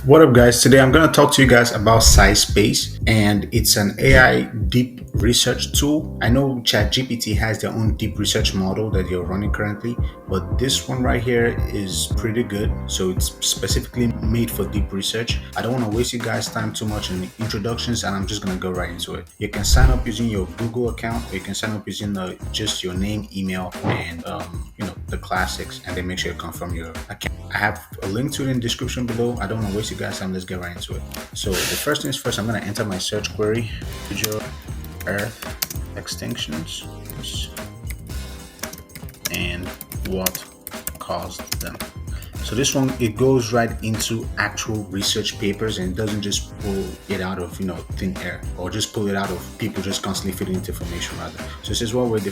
What up, guys? Today I'm going to talk to you guys about Scispace, and it's an AI deep research tool. I know ChatGPT has their own deep research model that you're running currently, but this one right here is pretty good. So it's specifically made for deep research. I don't want to waste you guys' time too much in the introductions, and I'm just going to go right into it. You can sign up using your Google account, or you can sign up using just your name, email, and the classics, and then make sure you confirm your account. I have a link to it in the description below. I don't want to waste you guys' time. Let's get right into it. So the first things first, I'm going to enter my search query: Future Earth extinctions and what caused them. So this one, it goes right into actual research papers, and it doesn't just pull it out of thin air, or just pull it out of people just constantly feeding it information rather. So this is what were the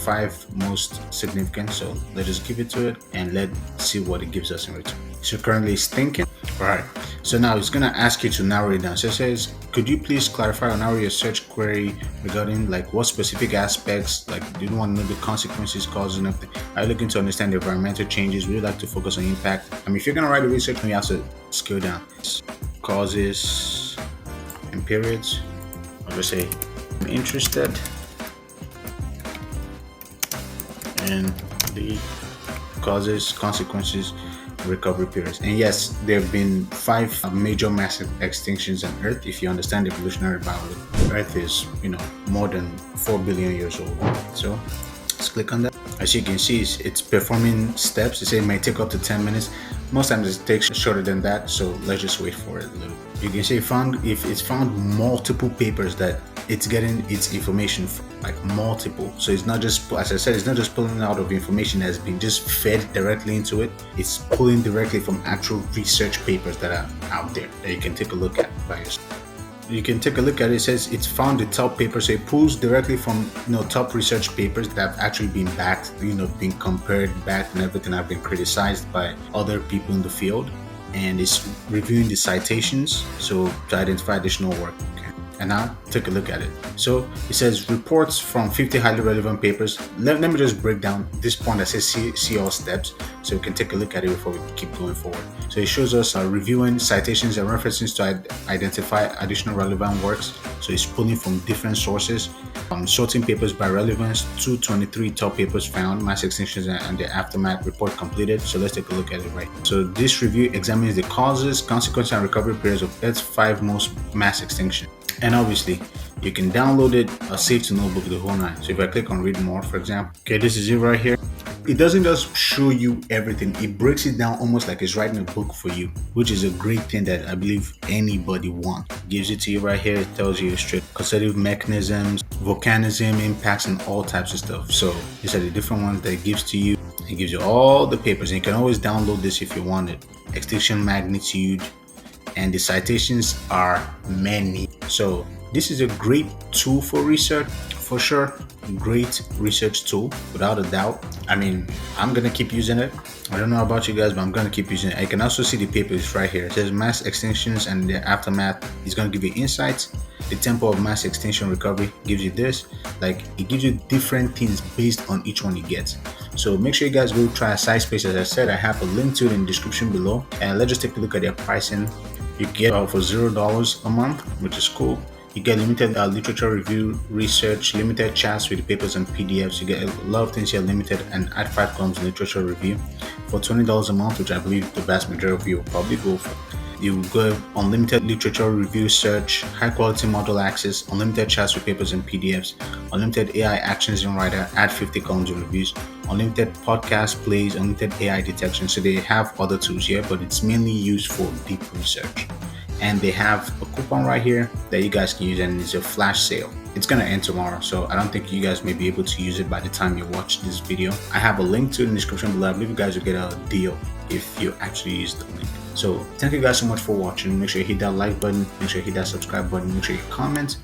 five most significant. So let's just give it to it and let's see what it gives us in return. So currently it's thinking. All right. So now it's gonna ask you to narrow it down. So it says, could you please clarify or narrow your search query regarding like what specific aspects, like do you want to know the consequences, causes, and everything? Are you looking to understand the environmental changes? Would you like to focus on impact? I mean, if you're gonna write a research, you have to scale down causes and periods. I'll just say I'm interested in the causes, consequences, recovery periods. And yes, there have been five major massive extinctions on Earth. If you understand evolutionary biology, Earth is more than 4 billion years old. So let's click on that. As you can see, it's performing steps. It says it might take up to 10 minutes. Most times it takes shorter than that, so let's just wait for it a little. You can see if it's found multiple papers that it's getting its information from, like multiple. So it's not just, as I said, it's not just pulling out of information that's been just fed directly into it. It's pulling directly from actual research papers that are out there that you can take a look at by yourself. You can take a look at it. It says it's found the top paper, so it pulls directly from top research papers that have actually been backed, been compared, backed, and everything, have been criticized by other people in the field, and it's reviewing the citations so to identify additional work. Okay, and now take a look at it. So it says reports from 50 highly relevant papers. Let me just break down this point that says see all steps, so we can take a look at it before we keep going forward. So it shows us reviewing citations and references to identify additional relevant works. So it's pulling from different sources, sorting papers by relevance, 223 top papers found, mass extinctions and the aftermath report completed. So let's take a look at it right. So this review examines the causes, consequences, and recovery periods of Earth's 5 most mass extinctions. And obviously, you can download it or save to notebook, the whole nine. So if I click on read more, for example, okay, this is it right here. It doesn't just show you everything, it breaks it down almost like it's writing a book for you, which is a great thing that I believe anybody wants. It gives it to you right here. It tells you straight causative mechanisms, volcanism, impacts, and all types of stuff. So these are the different ones that it gives to you. It gives you all the papers, and you can always download this if you want it. Extinction magnitude, and the citations are many. So this is a great tool for research, for sure. Great research tool, without a doubt. I mean, I'm gonna keep using it. I don't know about you guys, but I'm gonna keep using it. I can also see the papers right here. It says mass extinctions and the aftermath. It's gonna give you insights. The tempo of mass extinction recovery gives you this. Like, it gives you different things based on each one you get. So make sure you guys go try Scispace. As I said, I have a link to it in the description below. And let's just take a look at their pricing. You get for $0 a month, which is cool. You get limited literature review, research, limited chats with papers and PDFs. You get a lot of things here limited, and add 5 columns literature review for $20 a month, which I believe the vast majority of you will probably go for. You go unlimited literature review, search, high quality model access, unlimited chats with papers and PDFs, unlimited AI actions in Writer, add 50 columns of reviews, unlimited podcast plays, unlimited AI detection. So they have other tools here, but it's mainly used for deep research. And they have a coupon right here that you guys can use, and it's a flash sale. It's gonna end tomorrow, so I don't think you guys may be able to use it by the time you watch this video. I have a link to it in the description below. I believe you guys will get a deal if you actually use the link. So thank you guys so much for watching. Make sure you hit that like button, make sure you hit that subscribe button, make sure you comment.